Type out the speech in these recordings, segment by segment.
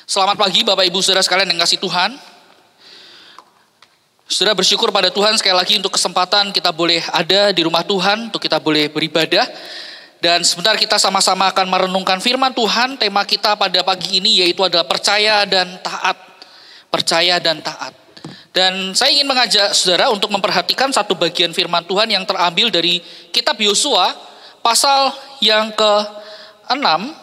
Selamat pagi Bapak Ibu Saudara sekalian yang kasih Tuhan. Saudara bersyukur pada Tuhan sekali lagi untuk kesempatan kita boleh ada di rumah Tuhan, untuk kita boleh beribadah. Dan sebentar kita sama-sama akan merenungkan firman Tuhan. Tema kita pada pagi ini yaitu adalah percaya dan taat. Percaya dan taat. Dan saya ingin mengajak saudara untuk memperhatikan satu bagian firman Tuhan yang terambil dari kitab Yosua pasal yang ke-6.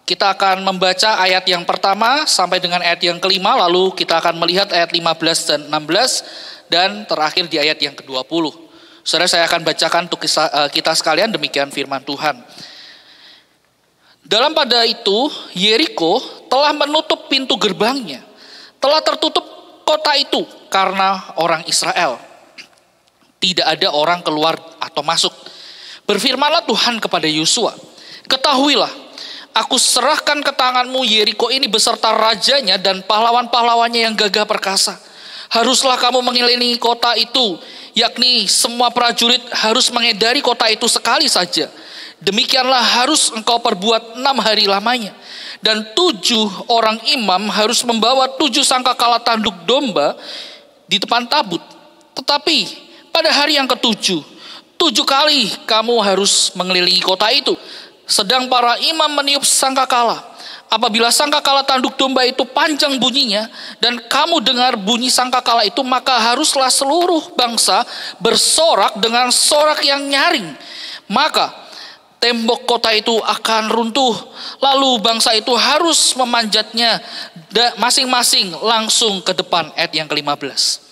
Kita akan membaca ayat yang pertama sampai dengan ayat yang kelima, lalu kita akan melihat ayat 15 dan 16, dan terakhir di ayat yang ke-20. Saudara, saya akan bacakan untuk kita sekalian, demikian firman Tuhan. Dalam pada itu, Yeriko telah menutup pintu gerbangnya, telah tertutup kota itu karena orang Israel. Tidak ada orang keluar atau masuk. Berfirmanlah Tuhan kepada Yosua, ketahuilah, aku serahkan ke tanganmu Yeriko ini beserta rajanya dan pahlawan-pahlawannya yang gagah perkasa. Haruslah kamu mengelilingi kota itu, yakni semua prajurit harus mengedari kota itu sekali saja. Demikianlah harus engkau perbuat 6 hari lamanya. Dan 7 orang imam harus membawa 7 sangkakala tanduk domba di depan tabut. Tetapi pada hari yang ke-7, 7 kali kamu harus mengelilingi kota itu. Sedang para imam meniup sangkakala. Apabila sangkakala tanduk domba itu panjang bunyinya dan kamu dengar bunyi sangkakala itu, maka haruslah seluruh bangsa bersorak dengan sorak yang nyaring. Maka tembok kota itu akan runtuh. Lalu bangsa itu harus memanjatnya masing-masing langsung ke depan. Ayat yang ke-15.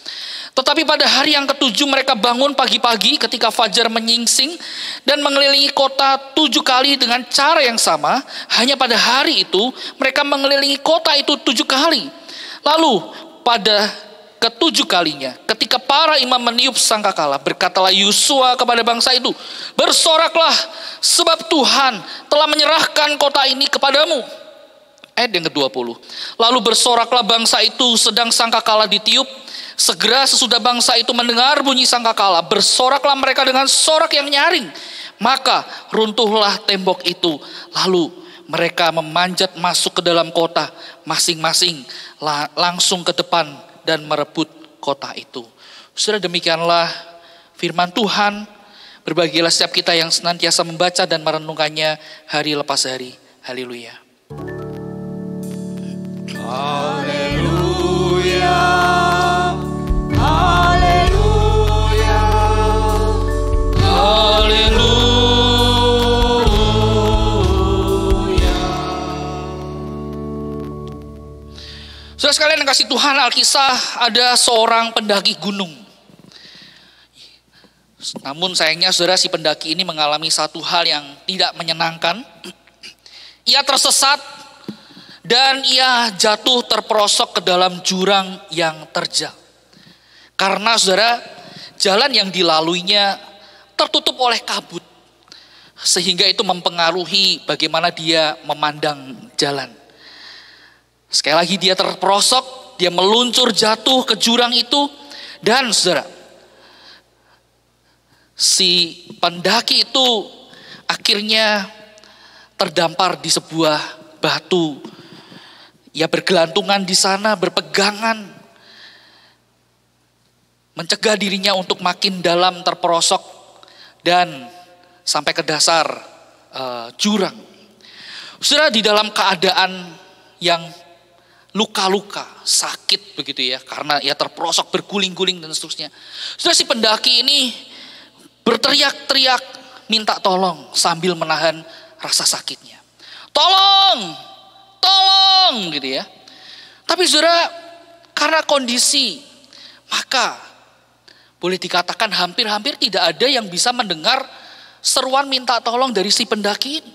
Tetapi pada hari yang ke-7 mereka bangun pagi-pagi ketika fajar menyingsing dan mengelilingi kota 7 kali dengan cara yang sama. Hanya pada hari itu mereka mengelilingi kota itu 7 kali. Lalu pada ke-7 kalinya ketika para imam meniup sangkakala, berkatalah Yosua kepada bangsa itu, bersoraklah sebab Tuhan telah menyerahkan kota ini kepadamu. Ayat yang ke-20. Lalu bersoraklah bangsa itu sedang sangkakala ditiup. Segera sesudah bangsa itu mendengar bunyi sangkakala, bersoraklah mereka dengan sorak yang nyaring. Maka runtuhlah tembok itu. Lalu mereka memanjat masuk ke dalam kota, masing-masing langsung ke depan dan merebut kota itu. Saudara, demikianlah firman Tuhan. Berbahagialah setiap kita yang senantiasa membaca dan merenungkannya hari lepas hari. Haleluya. Haleluya. Haleluya. Haleluya. Saudara sekalian yang kasih Tuhan, Alkisah ada seorang pendaki gunung. Namun sayangnya saudara, si pendaki ini mengalami satu hal yang tidak menyenangkan. Ia tersesat dan ia jatuh terperosok ke dalam jurang yang terjal. Karena saudara, jalan yang dilaluinya tertutup oleh kabut. Sehingga itu mempengaruhi bagaimana dia memandang jalan. Sekali lagi dia terperosok, dia meluncur jatuh ke jurang itu. Dan saudara, si pendaki itu akhirnya terdampar di sebuah batu. Ia bergelantungan di sana, berpegangan, mencegah dirinya untuk makin dalam terperosok dan sampai ke dasar jurang. Saudara, di dalam keadaan yang luka-luka, sakit begitu ya, karena ia terperosok, berguling-guling dan seterusnya. Saudara, si pendaki ini berteriak-teriak minta tolong sambil menahan rasa sakitnya. Tolong! Tolong gitu ya. Tapi saudara, karena kondisi, maka boleh dikatakan hampir-hampir tidak ada yang bisa mendengar seruan minta tolong dari si pendaki ini.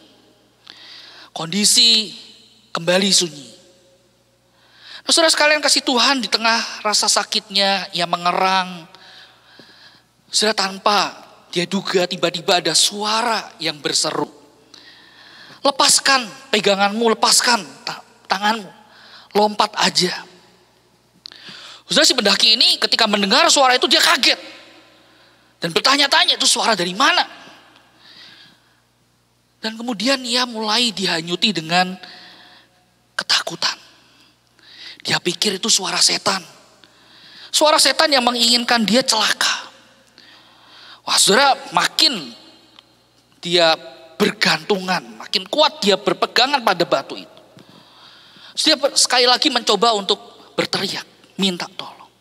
Kondisi kembali sunyi. Nah, saudara sekalian kasih Tuhan, di tengah rasa sakitnya ia mengerang. Saudara, tanpa dia duga tiba-tiba ada suara yang berseru, lepaskan peganganmu, lepaskan tanganmu, lompat aja. Saudara, si pendaki ini ketika mendengar suara itu dia kaget dan bertanya-tanya, itu suara dari mana? Dan kemudian ia mulai dihanyuti dengan ketakutan. Dia pikir itu suara setan. Suara setan yang menginginkan dia celaka. Wah saudara, makin dia bergantungan, makin kuat dia berpegangan pada batu itu. Dia sekali lagi mencoba untuk berteriak, minta tolong.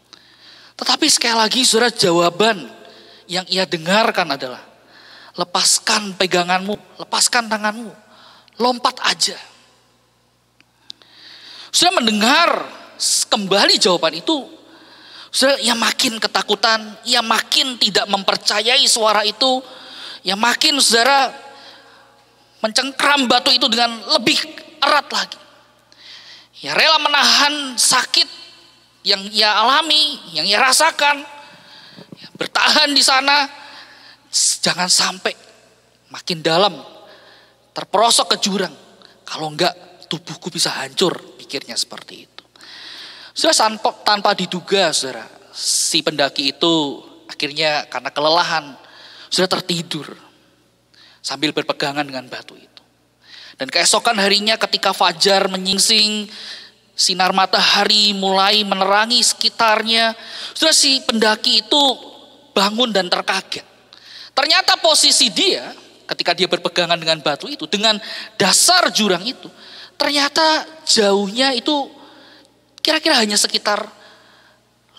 Tetapi sekali lagi saudara, jawaban yang ia dengarkan adalah, lepaskan peganganmu, lepaskan tanganmu, lompat aja. Saudara mendengar kembali jawaban itu, saudara, ia makin ketakutan, ia makin tidak mempercayai suara itu, ia makin saudara mencengkram batu itu dengan lebih erat lagi. Ia rela menahan sakit yang ia alami, yang ia rasakan, bertahan di sana, jangan sampai makin dalam terperosok ke jurang. Kalau enggak tubuhku bisa hancur, pikirnya seperti itu. Saudara, tanpa diduga saudara, si pendaki itu akhirnya karena kelelahan sudah tertidur sambil berpegangan dengan batu itu. Dan keesokan harinya ketika fajar menyingsing, sinar matahari mulai menerangi sekitarnya, sudah si pendaki itu bangun dan terkaget. Ternyata posisi dia ketika dia berpegangan dengan batu itu, dengan dasar jurang itu, ternyata jauhnya itu kira-kira hanya sekitar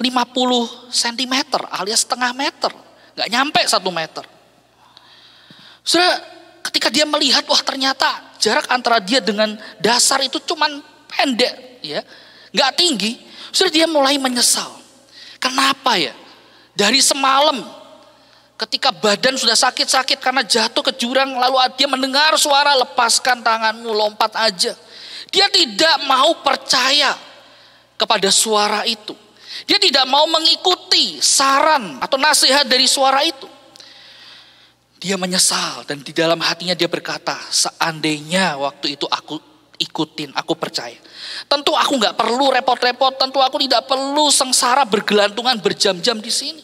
50 cm alias setengah meter. Gak nyampe 1 meter. Saudara, ketika dia melihat, wah ternyata jarak antara dia dengan dasar itu cuman pendek, ya, gak tinggi. Saudara, dia mulai menyesal. Kenapa ya? Dari semalam ketika badan sudah sakit-sakit karena jatuh ke jurang, lalu dia mendengar suara lepaskan tanganmu, lompat aja. Dia tidak mau percaya kepada suara itu. Dia tidak mau mengikuti saran atau nasihat dari suara itu. Dia menyesal dan di dalam hatinya dia berkata, seandainya waktu itu aku ikutin, aku percaya. Tentu aku gak perlu repot-repot, tentu aku tidak perlu sengsara bergelantungan berjam-jam di sini.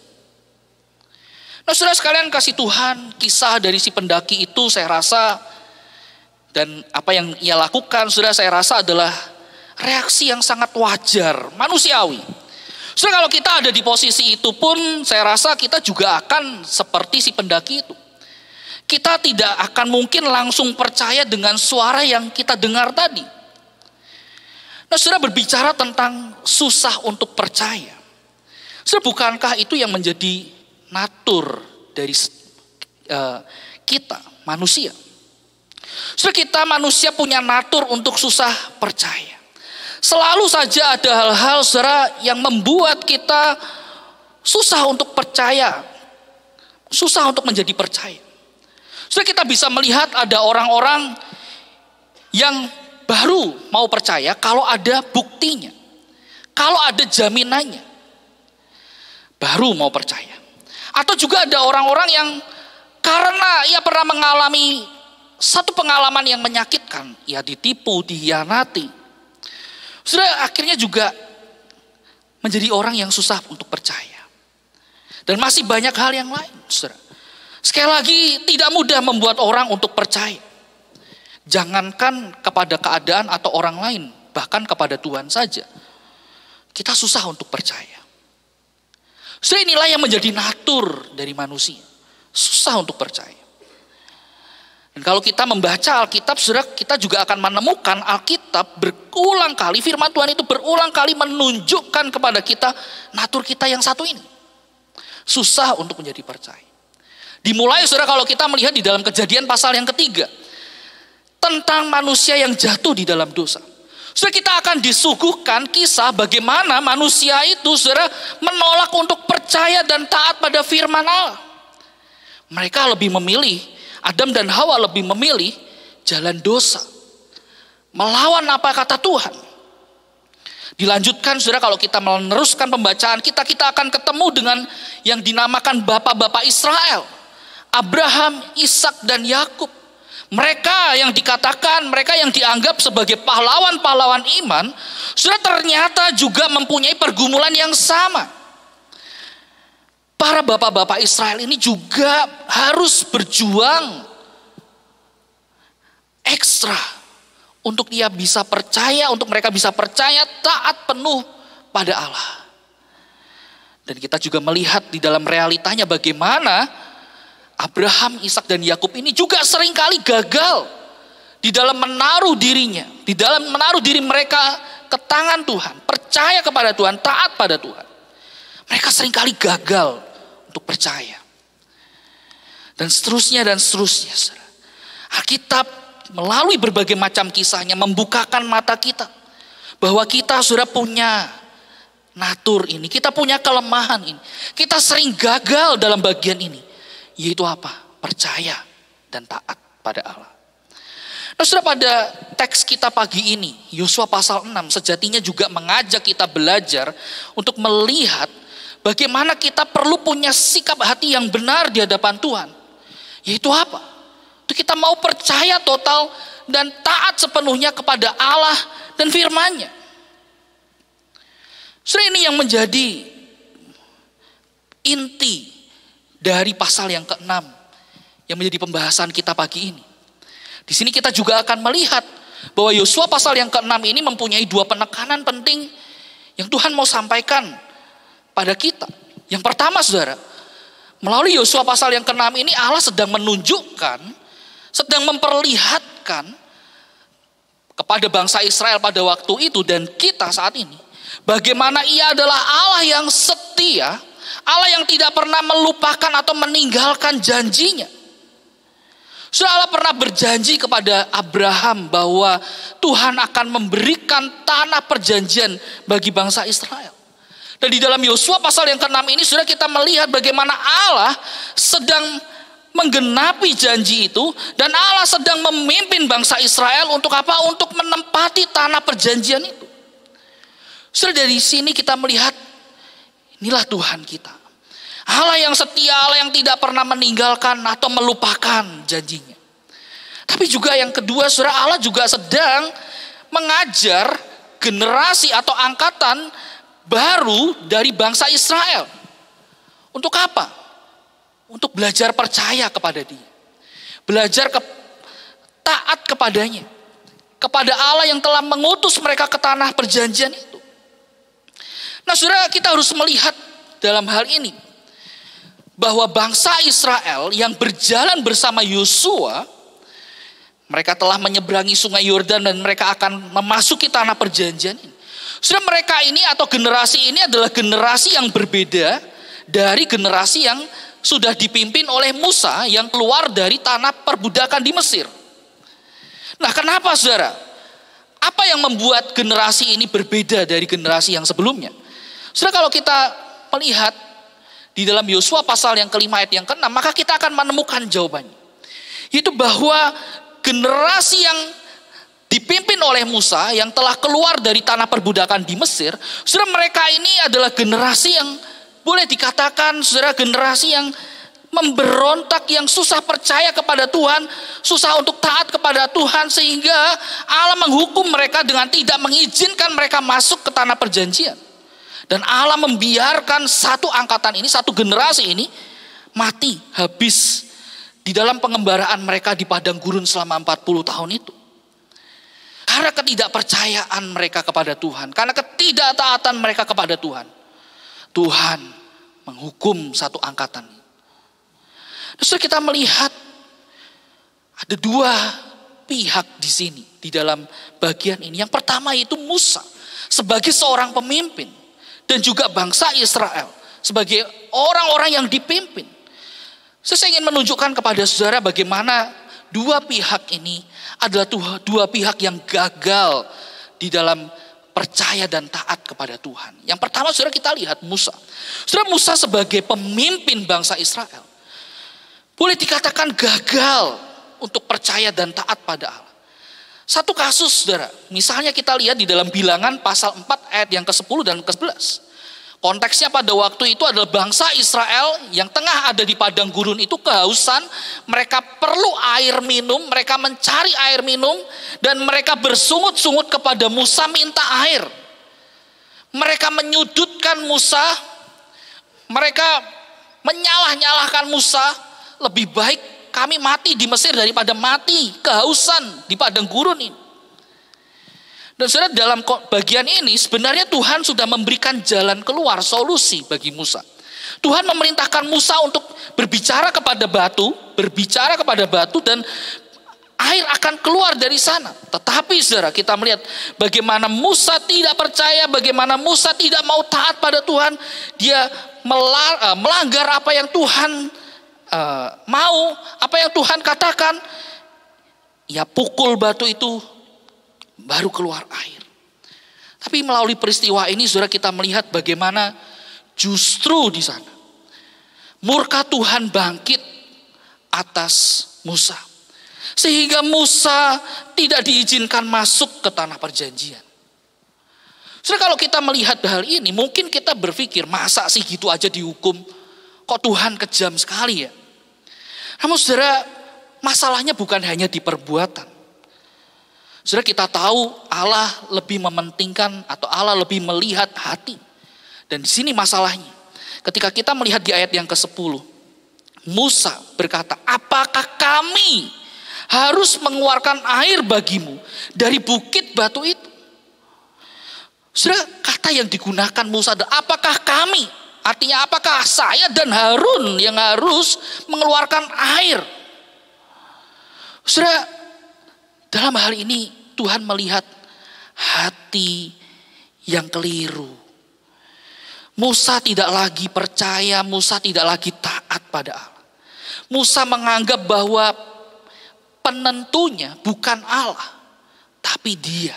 Nah saudara sekalian kasih Tuhan, kisah dari si pendaki itu saya rasa, dan apa yang ia lakukan saudara saya rasa adalah reaksi yang sangat wajar, manusiawi. Saudara, kalau kita ada di posisi itu pun saya rasa kita juga akan seperti si pendaki itu. Kita tidak akan mungkin langsung percaya dengan suara yang kita dengar tadi. Nah saudara, berbicara tentang susah untuk percaya, saudara, bukankah itu yang menjadi natur dari kita manusia? Saudara, kita manusia punya natur untuk susah percaya. Selalu saja ada hal-hal saudara yang membuat kita susah untuk percaya, susah untuk menjadi percaya. Saudara, kita bisa melihat ada orang-orang yang baru mau percaya kalau ada buktinya, kalau ada jaminannya, baru mau percaya. Atau juga ada orang-orang yang karena ia pernah mengalami satu pengalaman yang menyakitkan, ia ditipu, dihianati, saudara, akhirnya juga menjadi orang yang susah untuk percaya. Dan masih banyak hal yang lain, saudara. Sekali lagi, tidak mudah membuat orang untuk percaya. Jangankan kepada keadaan atau orang lain, bahkan kepada Tuhan saja, kita susah untuk percaya. Saudara, inilah yang menjadi natur dari manusia, susah untuk percaya. Dan kalau kita membaca Alkitab, saudara, kita juga akan menemukan Alkitab berulang kali, firman Tuhan itu berulang kali menunjukkan kepada kita natur kita yang satu ini. Susah untuk menjadi percaya. Dimulai saudara kalau kita melihat di dalam Kejadian pasal yang ketiga, tentang manusia yang jatuh di dalam dosa. Saudara, kita akan disuguhkan kisah bagaimana manusia itu saudara menolak untuk percaya dan taat pada firman Allah. Mereka lebih memilih, Adam dan Hawa lebih memilih jalan dosa, melawan apa kata Tuhan. Dilanjutkan saudara, kalau kita meneruskan pembacaan kita akan ketemu dengan yang dinamakan bapak-bapak Israel, Abraham, Ishak dan Yakub. Mereka yang dikatakan, mereka yang dianggap sebagai pahlawan-pahlawan iman, saudara, ternyata juga mempunyai pergumulan yang sama. Para bapak-bapak Israel ini juga harus berjuang ekstra untuk mereka bisa percaya taat penuh pada Allah. Dan kita juga melihat di dalam realitanya bagaimana Abraham, Ishak dan Yakub ini juga seringkali gagal di dalam menaruh dirinya, di dalam menaruh diri mereka ke tangan Tuhan, percaya kepada Tuhan, taat pada Tuhan. Mereka seringkali gagal untuk percaya. Dan seterusnya dan seterusnya. Alkitab melalui berbagai macam kisahnya membukakan mata kita bahwa kita sudah punya natur ini, kita punya kelemahan ini. Kita sering gagal dalam bagian ini. Yaitu apa? Percaya dan taat pada Allah. Nah, sudah pada teks kita pagi ini, Yosua pasal 6 sejatinya juga mengajak kita belajar untuk melihat bagaimana kita perlu punya sikap hati yang benar di hadapan Tuhan. Yaitu apa? Itu kita mau percaya total dan taat sepenuhnya kepada Allah dan firman-Nya. Sudah ini yang menjadi inti dari pasal yang ke-6 yang menjadi pembahasan kita pagi ini. Di sini kita juga akan melihat bahwa Yosua pasal yang ke-6 ini mempunyai dua penekanan penting yang Tuhan mau sampaikan pada kita. Yang pertama, saudara, melalui Yosua pasal yang ke-6 ini Allah sedang menunjukkan, sedang memperlihatkan kepada bangsa Israel pada waktu itu dan kita saat ini, bagaimana Ia adalah Allah yang setia, Allah yang tidak pernah melupakan atau meninggalkan janjinya. Sudah Allah pernah berjanji kepada Abraham bahwa Tuhan akan memberikan tanah perjanjian bagi bangsa Israel. Dan di dalam Yosua pasal yang ke-6 ini sudah kita melihat bagaimana Allah sedang menggenapi janji itu. Dan Allah sedang memimpin bangsa Israel untuk apa? Untuk menempati tanah perjanjian itu. Sudah dari sini kita melihat inilah Tuhan kita. Allah yang setia, Allah yang tidak pernah meninggalkan atau melupakan janjinya. Tapi juga yang kedua, saudara, Allah juga sedang mengajar generasi atau angkatan baru dari bangsa Israel. Untuk apa? Untuk belajar percaya kepada Dia. Belajar taat kepadanya. Kepada Allah yang telah mengutus mereka ke tanah perjanjian itu. Nah, saudara, kita harus melihat dalam hal ini bahwa bangsa Israel yang berjalan bersama Yosua, mereka telah menyeberangi sungai Yordan dan mereka akan memasuki tanah perjanjian ini. Sudah mereka ini atau generasi ini adalah generasi yang berbeda dari generasi yang sudah dipimpin oleh Musa yang keluar dari tanah perbudakan di Mesir. Nah, kenapa, saudara? Apa yang membuat generasi ini berbeda dari generasi yang sebelumnya? Saudara, kalau kita melihat di dalam Yosua pasal yang ke-5 ayat yang ke-6, maka kita akan menemukan jawabannya. Yaitu bahwa generasi yang dipimpin oleh Musa yang telah keluar dari tanah perbudakan di Mesir, saudara, mereka ini adalah generasi yang boleh dikatakan, saudara, generasi yang memberontak, yang susah percaya kepada Tuhan, susah untuk taat kepada Tuhan, sehingga Allah menghukum mereka dengan tidak mengizinkan mereka masuk ke tanah perjanjian. Dan Allah membiarkan satu angkatan ini, satu generasi ini mati, habis di dalam pengembaraan mereka di padang gurun selama 40 tahun itu. Karena ketidakpercayaan mereka kepada Tuhan, karena ketidaktaatan mereka kepada Tuhan, Tuhan menghukum satu angkatan. Terus kita melihat ada dua pihak di sini di dalam bagian ini. Yang pertama itu Musa sebagai seorang pemimpin. Dan juga bangsa Israel sebagai orang-orang yang dipimpin. Saya ingin menunjukkan kepada saudara bagaimana dua pihak ini adalah dua pihak yang gagal di dalam percaya dan taat kepada Tuhan. Yang pertama, saudara, kita lihat Musa. Saudara, Musa sebagai pemimpin bangsa Israel boleh dikatakan gagal untuk percaya dan taat pada Allah. Satu kasus, saudara, misalnya kita lihat di dalam Bilangan pasal 4 ayat yang ke-10 dan ke-11. Konteksnya pada waktu itu adalah bangsa Israel yang tengah ada di padang gurun itu kehausan, mereka perlu air minum, mereka mencari air minum, dan mereka bersungut-sungut kepada Musa minta air. Mereka menyudutkan Musa, mereka menyalah-nyalahkan Musa, lebih baik kami mati di Mesir daripada mati kehausan di padang gurun ini. Dan saudara, dalam bagian ini sebenarnya Tuhan sudah memberikan jalan keluar, solusi bagi Musa. Tuhan memerintahkan Musa untuk berbicara kepada batu dan air akan keluar dari sana. Tetapi saudara, kita melihat bagaimana Musa tidak percaya, bagaimana Musa tidak mau taat pada Tuhan. Dia melanggar apa yang Tuhan mau, apa yang Tuhan katakan. Ia pukul batu itu, baru keluar air. Tapi melalui peristiwa ini saudara, kita melihat bagaimana justru di sana murka Tuhan bangkit atas Musa. Sehingga Musa tidak diizinkan masuk ke tanah perjanjian. Saudara, kalau kita melihat hal ini, mungkin kita berpikir, masa sih gitu aja dihukum? Kok Tuhan kejam sekali ya? Namun saudara, masalahnya bukan hanya di perbuatan. Saudara, kita tahu Allah lebih mementingkan atau Allah lebih melihat hati. Dan di sini masalahnya. Ketika kita melihat di ayat yang ke-10. Musa berkata, apakah kami harus mengeluarkan air bagimu dari bukit batu itu? Saudara, kata yang digunakan Musa adalah apakah kami? Artinya apakah saya dan Harun yang harus mengeluarkan air? Saudara, dalam hal ini Tuhan melihat hati yang keliru. Musa tidak lagi percaya, Musa tidak lagi taat pada Allah. Musa menganggap bahwa penentunya bukan Allah, tapi dia.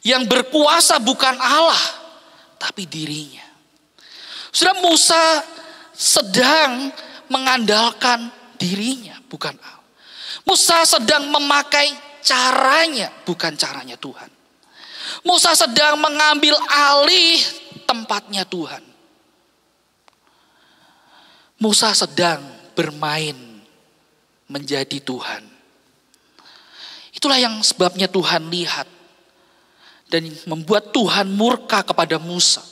Yang berkuasa bukan Allah, tapi dirinya. Saudara, Musa sedang mengandalkan dirinya, bukan Allah. Musa sedang memakai caranya, bukan caranya Tuhan. Musa sedang mengambil alih tempatnya Tuhan. Musa sedang bermain menjadi Tuhan. Itulah yang sebabnya Tuhan lihat dan membuat Tuhan murka kepada Musa.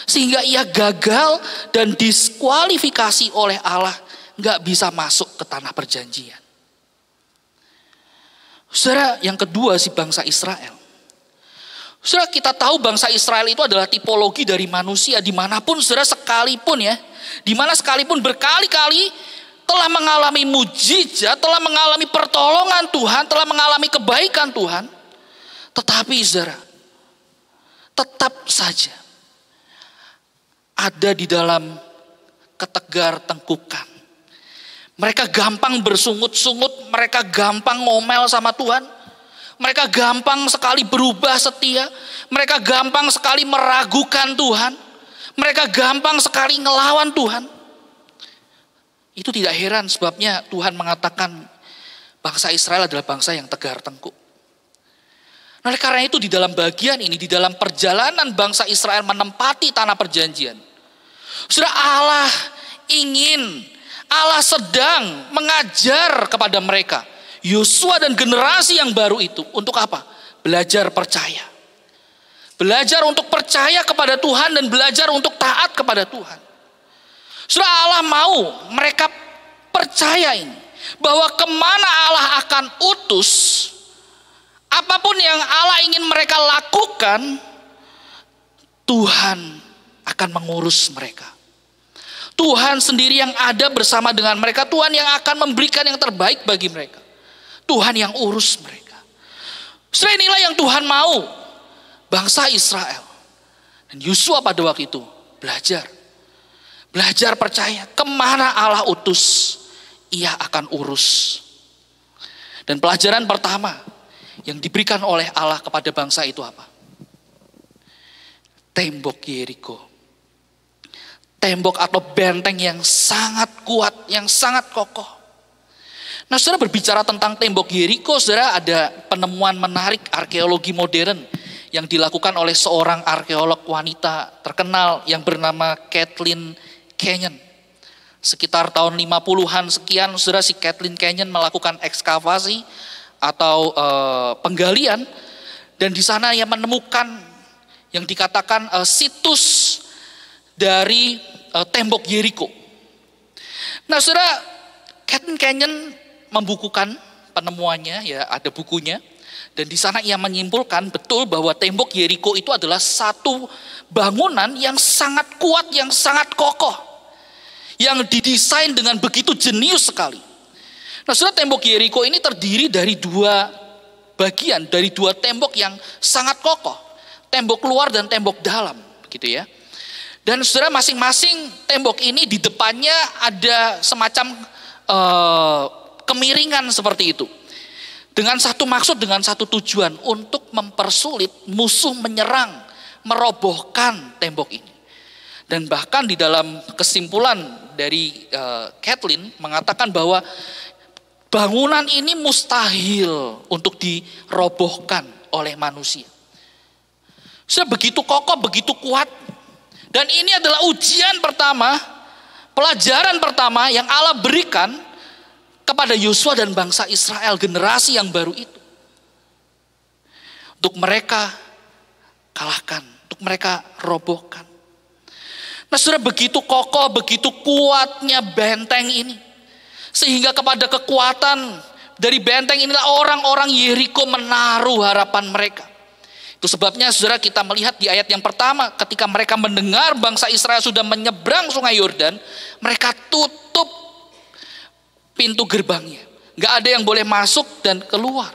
Sehingga ia gagal dan diskualifikasi oleh Allah, gak bisa masuk ke tanah perjanjian. Saudara, yang kedua si bangsa Israel. Saudara, kita tahu bangsa Israel itu adalah tipologi dari manusia dimanapun saudara sekalipun ya. Dimana sekalipun berkali-kali telah mengalami mujizat, telah mengalami pertolongan Tuhan, telah mengalami kebaikan Tuhan. Tetapi saudara, tetap saja ada di dalam ketegar tengkukan. Mereka gampang bersungut-sungut, mereka gampang ngomel sama Tuhan. Mereka gampang sekali berubah setia. Mereka gampang sekali meragukan Tuhan. Mereka gampang sekali ngelawan Tuhan. Itu tidak heran sebabnya Tuhan mengatakan bangsa Israel adalah bangsa yang tegar tengkuk. Nah, oleh karena itu di dalam bagian ini, di dalam perjalanan bangsa Israel menempati tanah perjanjian. Saudara, Allah sedang mengajar kepada mereka, Yosua dan generasi yang baru itu, untuk apa? Belajar percaya. Belajar untuk percaya kepada Tuhan dan belajar untuk taat kepada Tuhan. Saudara, Allah mau mereka percaya ini, bahwa kemana Allah akan utus, apapun yang Allah ingin mereka lakukan, Tuhan akan mengurus mereka. Tuhan sendiri yang ada bersama dengan mereka. Tuhan yang akan memberikan yang terbaik bagi mereka. Tuhan yang urus mereka. Setelah inilah yang Tuhan mau bangsa Israel dan Yosua pada waktu itu belajar percaya kemana Allah utus, ia akan urus. Dan pelajaran pertama yang diberikan oleh Allah kepada bangsa itu apa? Tembok Yeriko. Tembok atau benteng yang sangat kuat, yang sangat kokoh. Nah, saudara, berbicara tentang tembok Yeriko, saudara, ada penemuan menarik arkeologi modern yang dilakukan oleh seorang arkeolog wanita terkenal yang bernama Kathleen Kenyon. Sekitar tahun 50-an sekian, saudara, si Kathleen Kenyon melakukan ekskavasi atau penggalian, dan di sana ia menemukan yang dikatakan situs dari tembok Yeriko. Nah, saudara, Kathleen Kenyon membukukan penemuannya, ya ada bukunya. Dan di sana ia menyimpulkan betul bahwa tembok Yeriko itu adalah satu bangunan yang sangat kuat, yang sangat kokoh, yang didesain dengan begitu jenius sekali. Nah, saudara, tembok Yeriko ini terdiri dari dua bagian, dari dua tembok yang sangat kokoh, tembok luar dan tembok dalam, gitu ya. Dan saudara, masing-masing tembok ini di depannya ada semacam kemiringan seperti itu. Dengan satu maksud, dengan satu tujuan, untuk mempersulit musuh menyerang, merobohkan tembok ini. Dan bahkan di dalam kesimpulan dari Kathleen mengatakan bahwa bangunan ini mustahil untuk dirobohkan oleh manusia. Sudah begitu kokoh, begitu kuat. Dan ini adalah ujian pertama, pelajaran pertama yang Allah berikan kepada Yosua dan bangsa Israel, generasi yang baru itu. Untuk mereka kalahkan, untuk mereka robohkan. Nah, sudah begitu kokoh, begitu kuatnya benteng ini. Sehingga kepada kekuatan dari benteng inilah orang-orang Yeriko menaruh harapan mereka. Itu sebabnya saudara, kita melihat di ayat yang pertama, ketika mereka mendengar bangsa Israel sudah menyeberang sungai Yordan, mereka tutup pintu gerbangnya. Gak ada yang boleh masuk dan keluar.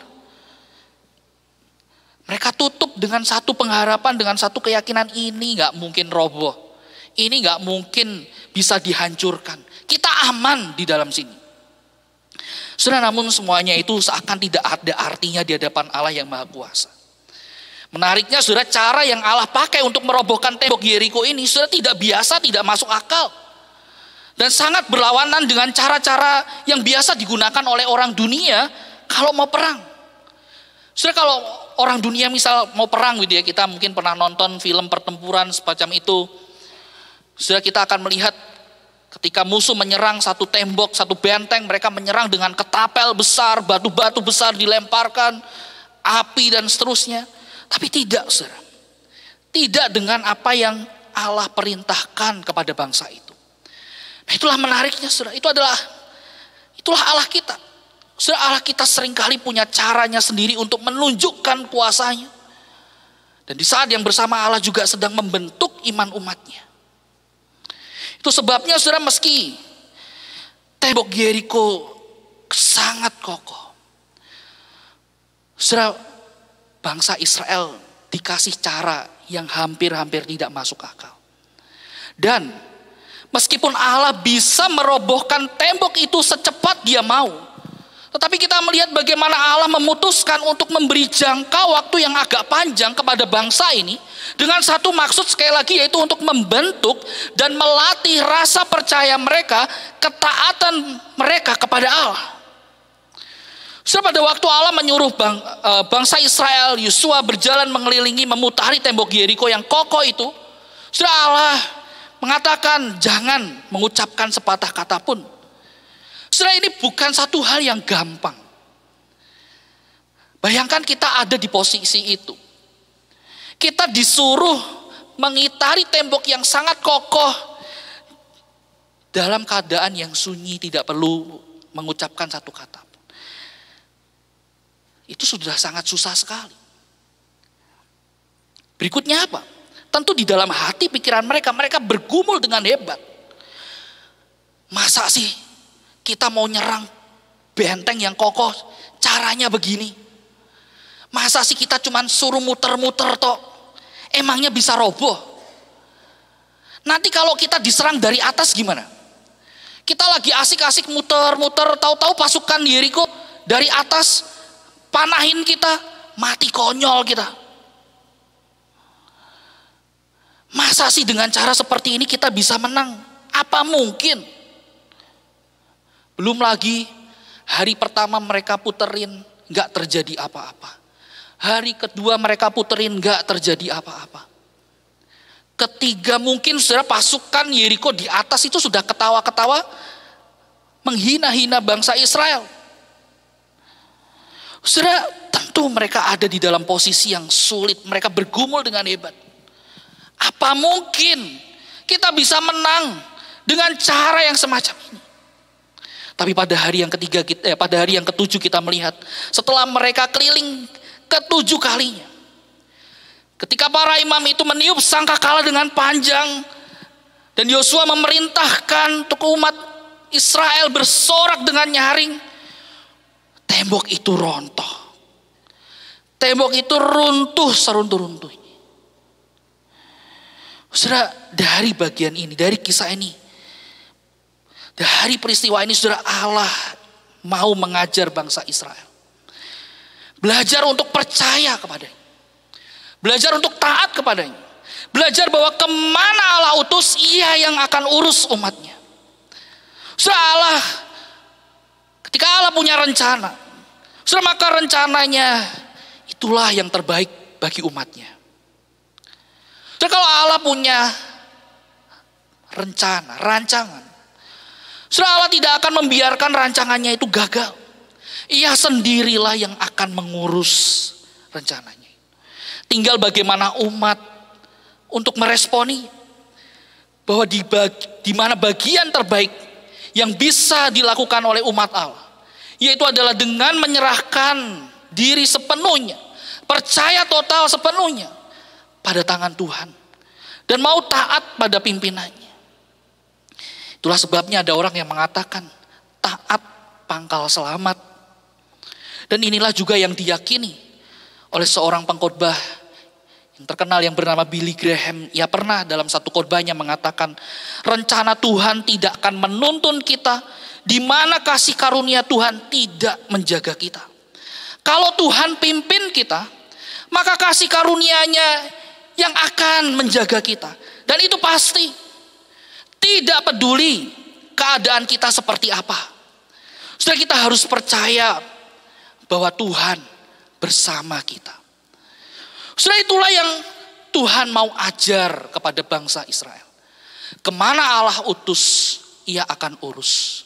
Mereka tutup dengan satu pengharapan, dengan satu keyakinan, ini gak mungkin roboh. Ini gak mungkin bisa dihancurkan. Kita aman di dalam sini. Saudara, namun semuanya itu seakan tidak ada artinya di hadapan Allah yang Maha Kuasa. Menariknya saudara, cara yang Allah pakai untuk merobohkan tembok Yeriko ini saudara, tidak biasa, tidak masuk akal. Dan sangat berlawanan dengan cara-cara yang biasa digunakan oleh orang dunia kalau mau perang. Saudara, kalau orang dunia misal mau perang gitu ya, kita mungkin pernah nonton film pertempuran semacam itu. Saudara, kita akan melihat ketika musuh menyerang satu tembok, satu benteng, mereka menyerang dengan ketapel besar, batu-batu besar dilemparkan, api dan seterusnya. Tapi tidak, saudara. Tidak dengan apa yang Allah perintahkan kepada bangsa itu. Nah, itulah menariknya, saudara. Itulah Allah kita. Saudara, Allah kita seringkali punya caranya sendiri untuk menunjukkan kuasanya. Dan di saat yang bersama Allah juga sedang membentuk iman umatnya. Itu sebabnya saudara, meski tembok Yeriko sangat kokoh, saudara, bangsa Israel dikasih cara yang hampir-hampir tidak masuk akal. Dan meskipun Allah bisa merobohkan tembok itu secepat dia mau, tetapi kita melihat bagaimana Allah memutuskan untuk memberi jangka waktu yang agak panjang kepada bangsa ini dengan satu maksud, sekali lagi, yaitu untuk membentuk dan melatih rasa percaya mereka, ketaatan mereka kepada Allah. Pada waktu Allah menyuruh bangsa Israel, Yosua berjalan mengelilingi, memutari tembok Yeriko yang kokoh itu, Allah mengatakan jangan mengucapkan sepatah kata pun. Saudara, ini bukan satu hal yang gampang. Bayangkan kita ada di posisi itu. Kita disuruh mengitari tembok yang sangat kokoh dalam keadaan yang sunyi, tidak perlu mengucapkan satu kata pun. Itu sudah sangat susah sekali. Berikutnya apa? Tentu di dalam hati pikiran mereka bergumul dengan hebat. Masa sih kita mau nyerang benteng yang kokoh caranya begini? Masa sih kita cuma suruh muter-muter toh? Emangnya bisa roboh? Nanti kalau kita diserang dari atas gimana? Kita lagi asik-asik muter-muter, tahu-tahu pasukan Yeriko dari atas panahin kita, mati konyol kita. Masa sih dengan cara seperti ini kita bisa menang? Apa mungkin? Belum lagi hari pertama mereka puterin, gak terjadi apa-apa. Hari kedua mereka puterin, gak terjadi apa-apa. Ketiga mungkin saudara, pasukan Yeriko di atas itu sudah ketawa-ketawa, menghina-hina bangsa Israel. Saudara, tentu mereka ada di dalam posisi yang sulit, mereka bergumul dengan hebat. Apa mungkin kita bisa menang dengan cara yang semacam ini? Tapi pada hari yang ketiga, pada hari yang ketujuh kita melihat setelah mereka keliling Ketujuh kalinya. Ketika para imam itu meniup sangkakala dengan panjang, dan Yosua memerintahkan untuk umat Israel bersorak dengan nyaring, tembok itu rontoh. Tembok itu runtuh seruntuh-runtuhnya. Saudara, dari bagian ini, dari kisah ini, dari peristiwa ini, saudara, Allah mau mengajar bangsa Israel. Belajar untuk percaya kepadanya. Belajar untuk taat kepadanya. Belajar bahwa kemana Allah utus, Ia yang akan urus umatnya. Saudara, Allah, ketika Allah punya rencana, saudara, maka rencananya itulah yang terbaik bagi umatnya. Saudara, kalau Allah punya rencana, rancangan, saudara, Allah tidak akan membiarkan rancangannya itu gagal. Ia sendirilah yang akan mengurus rencananya. Tinggal bagaimana umat untuk meresponi bahwa di mana bagian terbaik yang bisa dilakukan oleh umat Allah, yaitu adalah dengan menyerahkan diri sepenuhnya, percaya total sepenuhnya pada tangan Tuhan, dan mau taat pada pimpinannya. Itulah sebabnya ada orang yang mengatakan taat pangkal selamat. Dan inilah juga yang diyakini oleh seorang pengkhotbah yang terkenal yang bernama Billy Graham. Ia pernah dalam satu khotbahnya mengatakan, rencana Tuhan tidak akan menuntun kita di mana kasih karunia Tuhan tidak menjaga kita. Kalau Tuhan pimpin kita, maka kasih karunia-Nya yang akan menjaga kita. Dan itu pasti. Tidak peduli keadaan kita seperti apa. Saudara, kita harus percaya bahwa Tuhan bersama kita. Saudara, itulah yang Tuhan mau ajar kepada bangsa Israel. Kemana Allah utus, Ia akan urus.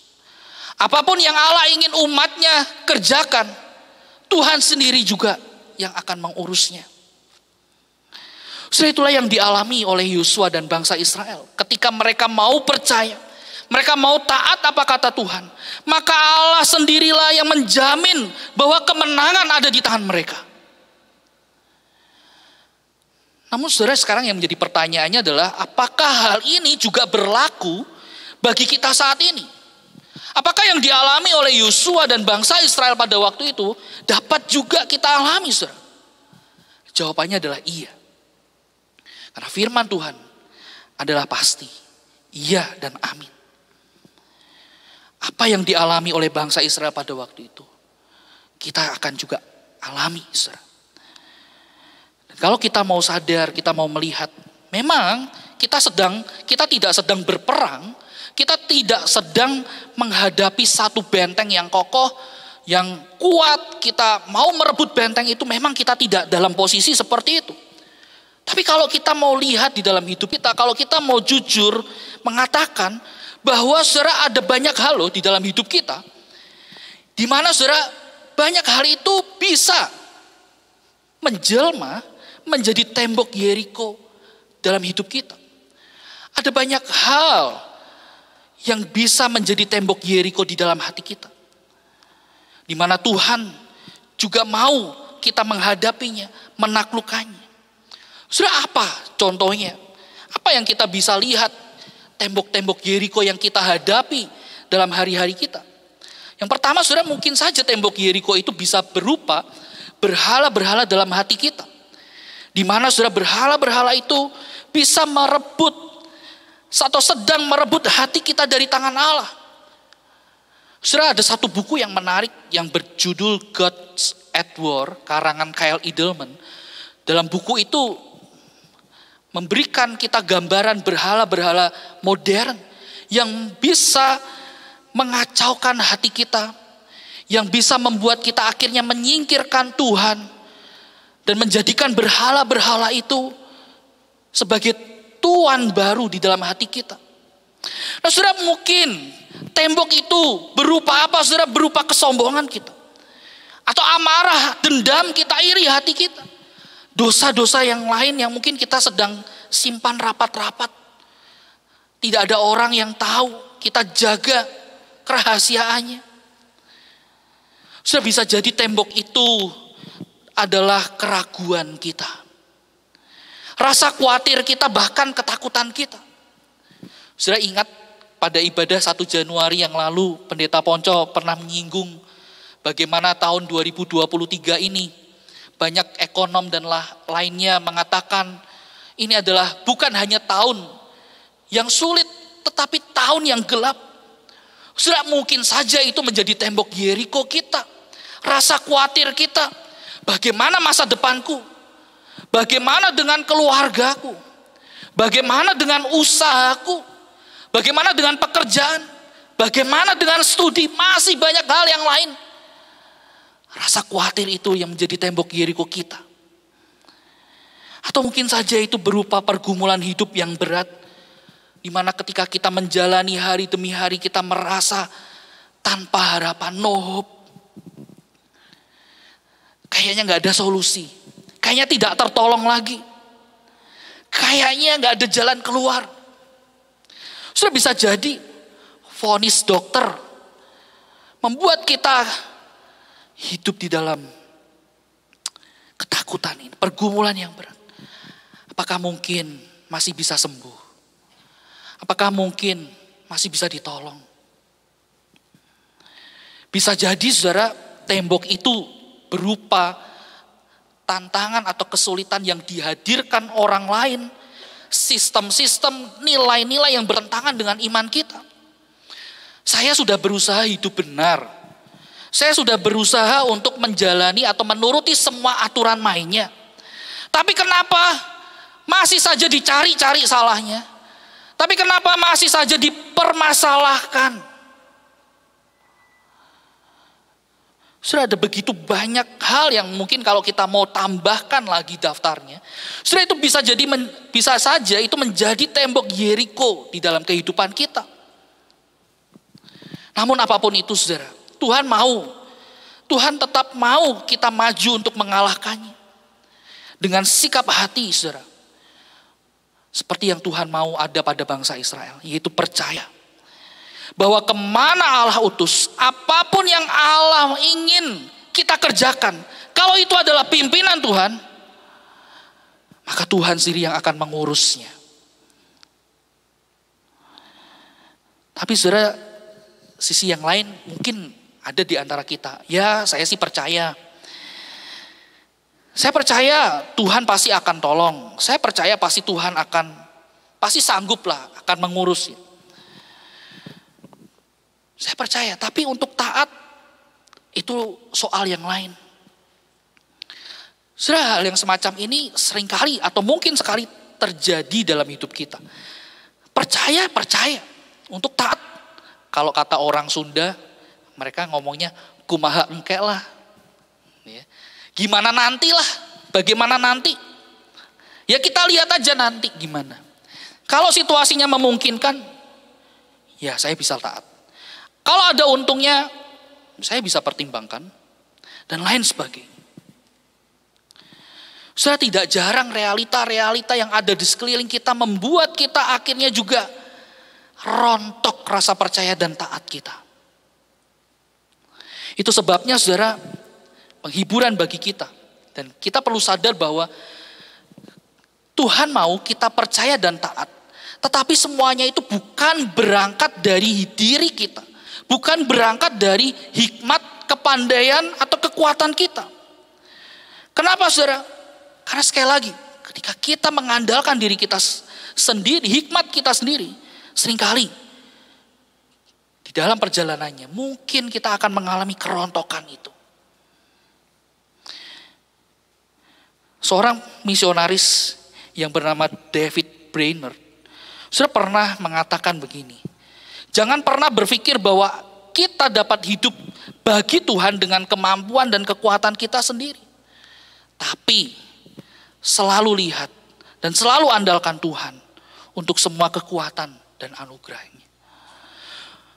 Apapun yang Allah ingin umatnya kerjakan, Tuhan sendiri juga yang akan mengurusnya. Saudara, itulah yang dialami oleh Yosua dan bangsa Israel. Ketika mereka mau percaya, mereka mau taat apa kata Tuhan, maka Allah sendirilah yang menjamin bahwa kemenangan ada di tangan mereka. Namun saudara, sekarang yang menjadi pertanyaannya adalah, apakah hal ini juga berlaku bagi kita saat ini? Apakah yang dialami oleh Yosua dan bangsa Israel pada waktu itu dapat juga kita alami, saudara? Jawabannya adalah iya. Karena firman Tuhan adalah pasti, iya dan amin. Apa yang dialami oleh bangsa Israel pada waktu itu, kita akan juga alami, saudara. Dan kalau kita mau sadar, kita mau melihat, memang kita tidak sedang berperang, kita tidak sedang menghadapi satu benteng yang kokoh, yang kuat. Kita mau merebut benteng itu, memang kita tidak dalam posisi seperti itu. Tapi kalau kita mau lihat di dalam hidup kita, kalau kita mau jujur mengatakan bahwa saudara, ada banyak hal loh di dalam hidup kita, di mana saudara, banyak hal itu bisa menjelma menjadi tembok Yeriko dalam hidup kita. Ada banyak hal yang bisa menjadi tembok Yeriko di dalam hati kita, di mana Tuhan juga mau kita menghadapinya, menaklukkannya. Saudara, apa contohnya? Apa yang kita bisa lihat tembok-tembok Yeriko yang kita hadapi dalam hari-hari kita? Yang pertama, saudara, mungkin saja tembok Yeriko itu bisa berupa berhala-berhala dalam hati kita. Di mana saudara, berhala-berhala itu bisa merebut atau sedang merebut hati kita dari tangan Allah. Saudara, ada satu buku yang menarik yang berjudul Gods at War, karangan Kyle Idleman. Dalam buku itu memberikan kita gambaran berhala-berhala modern yang bisa mengacaukan hati kita, yang bisa membuat kita akhirnya menyingkirkan Tuhan dan menjadikan berhala-berhala itu sebagai tuan baru di dalam hati kita. Nah, saudara, mungkin tembok itu berupa apa, saudara? Berupa kesombongan kita, atau amarah, dendam kita, iri hati kita. Dosa-dosa yang lain yang mungkin kita sedang simpan rapat-rapat. Tidak ada orang yang tahu, kita jaga kerahasiaannya. Sudah bisa jadi tembok itu adalah keraguan kita. Rasa khawatir kita, bahkan ketakutan kita. Saudara ingat pada ibadah 1 Januari yang lalu, Pendeta Ponco pernah menyinggung bagaimana tahun 2023 ini banyak ekonom dan lainnya mengatakan ini adalah bukan hanya tahun yang sulit, tetapi tahun yang gelap. Saudara, mungkin saja itu menjadi tembok Yeriko kita. Rasa khawatir kita, bagaimana masa depanku? Bagaimana dengan keluargaku? Bagaimana dengan usahaku? Bagaimana dengan pekerjaan? Bagaimana dengan studi? Masih banyak hal yang lain. Rasa khawatir itu yang menjadi tembok Yeriko kita. Atau mungkin saja itu berupa pergumulan hidup yang berat, di mana ketika kita menjalani hari demi hari kita merasa tanpa harapan, no hope. Kayaknya gak ada solusi. Kayaknya tidak tertolong lagi. Kayaknya gak ada jalan keluar. Sudah bisa jadi vonis dokter membuat kita hidup di dalam ketakutan ini, pergumulan yang berat. Apakah mungkin masih bisa sembuh? Apakah mungkin masih bisa ditolong? Bisa jadi saudara, tembok itu berupa tantangan atau kesulitan yang dihadirkan orang lain. Sistem-sistem, nilai-nilai yang bertentangan dengan iman kita. Saya sudah berusaha hidup benar. Saya sudah berusaha untuk menjalani atau menuruti semua aturan mainnya. Tapi kenapa masih saja dicari-cari salahnya? Tapi kenapa masih saja dipermasalahkan? Sudah ada begitu banyak hal yang mungkin kalau kita mau tambahkan lagi daftarnya, sudah itu bisa saja itu menjadi tembok Yeriko di dalam kehidupan kita. Namun apapun itu saudara, Tuhan tetap mau kita maju untuk mengalahkannya. Dengan sikap hati saudara. Seperti yang Tuhan mau ada pada bangsa Israel, yaitu percaya. Bahwa kemana Allah utus, apapun yang Allah ingin kita kerjakan, kalau itu adalah pimpinan Tuhan, maka Tuhan sendiri yang akan mengurusnya. Tapi saudara, sisi yang lain mungkin ada di antara kita. Ya, saya sih percaya. Saya percaya Tuhan pasti akan tolong. Saya percaya Tuhan pasti sanggup lah akan mengurusnya. Saya percaya, tapi untuk taat itu soal yang lain. Hal yang semacam ini seringkali atau mungkin sekali terjadi dalam hidup kita. Percaya untuk taat. Kalau kata orang Sunda, mereka ngomongnya kumaha engke lah. Gimana nanti lah, bagaimana nanti. Ya kita lihat aja nanti gimana. Kalau situasinya memungkinkan, ya saya bisa taat. Kalau ada untungnya, saya bisa pertimbangkan, dan lain sebagainya. Saya tidak jarang realita-realita yang ada di sekeliling kita membuat kita akhirnya juga rontok rasa percaya dan taat kita. Itu sebabnya saudara, penghiburan bagi kita. Dan kita perlu sadar bahwa Tuhan mau kita percaya dan taat. Tetapi semuanya itu bukan berangkat dari diri kita. Bukan berangkat dari hikmat, kepandaian, atau kekuatan kita. Kenapa saudara? Karena sekali lagi, ketika kita mengandalkan diri kita sendiri, hikmat kita sendiri, seringkali di dalam perjalanannya, mungkin kita akan mengalami kerontokan itu. Seorang misionaris yang bernama David Brainerd, sudah pernah mengatakan begini. Jangan pernah berpikir bahwa kita dapat hidup bagi Tuhan dengan kemampuan dan kekuatan kita sendiri. Tapi selalu lihat dan selalu andalkan Tuhan untuk semua kekuatan dan anugerahnya.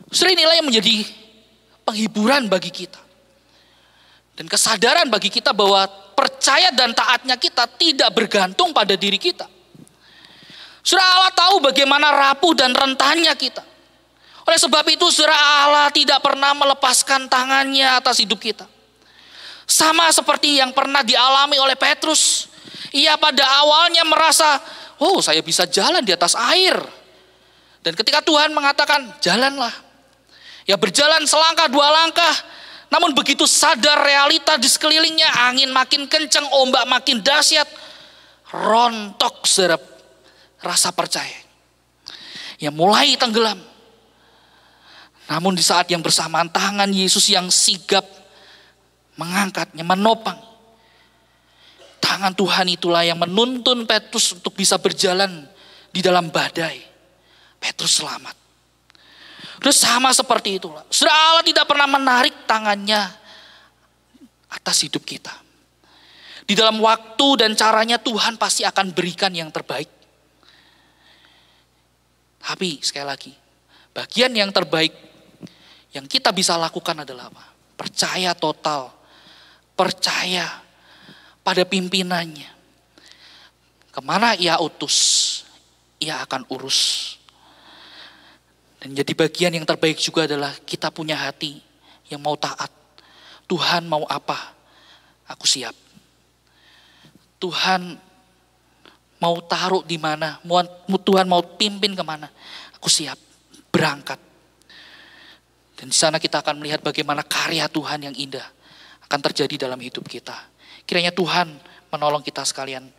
Inilah yang menjadi penghiburan bagi kita. Dan kesadaran bagi kita bahwa percaya dan taatnya kita tidak bergantung pada diri kita. Allah tahu bagaimana rapuh dan rentannya kita. Oleh sebab itu Allah tidak pernah melepaskan tangannya atas hidup kita. Sama seperti yang pernah dialami oleh Petrus. Ia pada awalnya merasa, oh saya bisa jalan di atas air. Dan ketika Tuhan mengatakan, jalanlah. Ya berjalan selangkah dua langkah. Namun begitu sadar realita di sekelilingnya, angin makin kencang, ombak makin dahsyat, rontok saudara rasa percaya. Ya mulai tenggelam. Namun di saat yang bersamaan tangan Yesus yang sigap mengangkatnya, menopang. Tangan Tuhan itulah yang menuntun Petrus untuk bisa berjalan di dalam badai. Petrus selamat. Terus sama seperti itulah. Saudara, Allah tidak pernah menarik tangannya atas hidup kita. Di dalam waktu dan caranya Tuhan pasti akan berikan yang terbaik. Tapi sekali lagi, bagian yang terbaik yang kita bisa lakukan adalah apa? Percaya total. Percaya pada pimpinannya. Kemana ia utus, ia akan urus. Dan jadi bagian yang terbaik juga adalah kita punya hati yang mau taat. Tuhan mau apa? Aku siap. Tuhan mau taruh di mana? Tuhan mau pimpin kemana? Aku siap. Berangkat. Dan di sana kita akan melihat bagaimana karya Tuhan yang indah akan terjadi dalam hidup kita. Kiranya Tuhan menolong kita sekalian.